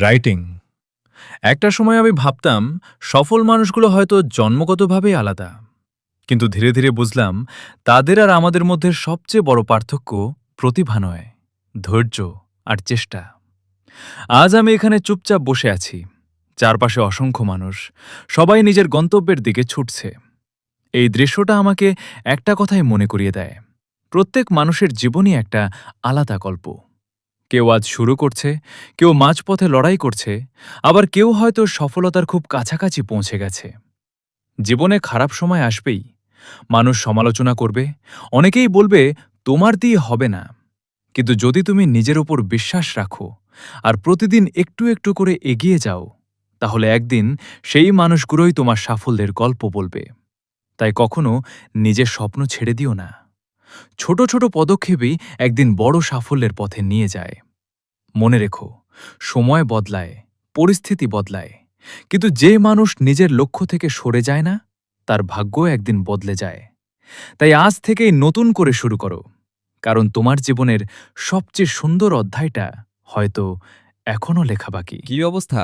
Writing. একটা সময় আমি ভাবতাম সফল মানুষগুলো হয়তো জন্মগতভাবেই আলাদা। কিন্তু ধীরে ধীরে বুঝলাম তাদের আর আমাদের মধ্যে সবচেয়ে বড় পার্থক্য প্রতিভা নয়, ধৈর্য আর চেষ্টা। আজ আমি এখানে চুপচাপ বসে আছি, চারপাশে অসংখ্য মানুষ, সবাই নিজের গন্তব্যের দিকে ছুটছে। এই দৃশ্যটা আমাকে একটা কথাই মনে করিয়ে দেয়, প্রত্যেক মানুষের জীবনই একটা আলাদা গল্প। কেউ আজ শুরু করছে, কেউ মাঝপথে লড়াই করছে, আবার কেউ হয়তো সফলতার খুব কাছাকাছি পৌঁছে গেছে। জীবনে খারাপ সময় আসবেই, মানুষ সমালোচনা করবে, অনেকেই বলবে তোমার দিয়ে হবে না। কিন্তু যদি তুমি নিজের উপর বিশ্বাস রাখো আর প্রতিদিন একটু একটু করে এগিয়ে যাও, তাহলে একদিন সেই মানুষগুলোই তোমার সাফল্যের গল্প বলবে। তাই কখনো নিজের স্বপ্ন ছেড়ে দিও না। ছোট ছোট পদক্ষেপই একদিন বড় সাফল্যের পথে নিয়ে যায়। মনে রেখো, সময় বদলায়, পরিস্থিতি বদলায়, কিন্তু যে মানুষ নিজের লক্ষ্য থেকে সরে যায় না, তার ভাগ্য একদিন বদলে যায়। তাই আজ থেকেই নতুন করে শুরু করো, কারণ তোমার জীবনের সবচেয়ে সুন্দর অধ্যায়টা হয়তো এখনও লেখা বাকি। কি অবস্থা?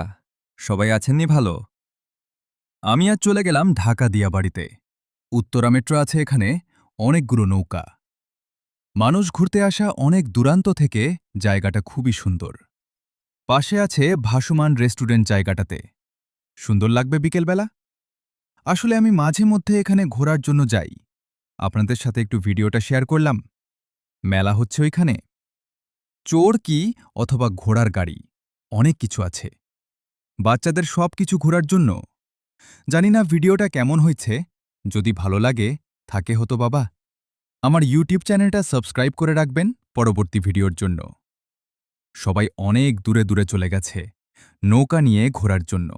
সবাই আছেননি ভালো? আমি আজ চলে গেলাম ঢাকা দিয়াবাড়িতে। উত্তরা মেট্রো আছে এখানে, অনেকগুলো নৌকা। মানুষ ঘুরতে আসা অনেক দূরান্ত থেকে, জায়গাটা খুবই সুন্দর। পাশে আছে ভাসমান রেস্টুরেন্ট জায়গাটাতে। সুন্দর লাগবে বিকেলবেলা? আসলে আমি মাঝে মধ্যে এখানে ঘোরার জন্য যাই। আপনাদের সাথে একটু ভিডিওটা শেয়ার করলাম। মেলা হচ্ছে ওইখানে। চোর কি অথবা ঘোড়ার গাড়ি, অনেক কিছু আছে। বাচ্চাদের সব কিছু ঘোরার জন্য। জানি না ভিডিওটা কেমন হয়েছে, যদি ভালো লাগে থাকে হতো বাবা, আমার ইউটিউব চ্যানেলটা সাবস্ক্রাইব করে রাখবেন পরবর্তী ভিডিওর জন্য। সবাই অনেক দূরে দূরে চলে গেছে নৌকা নিয়ে ঘোরার জন্য।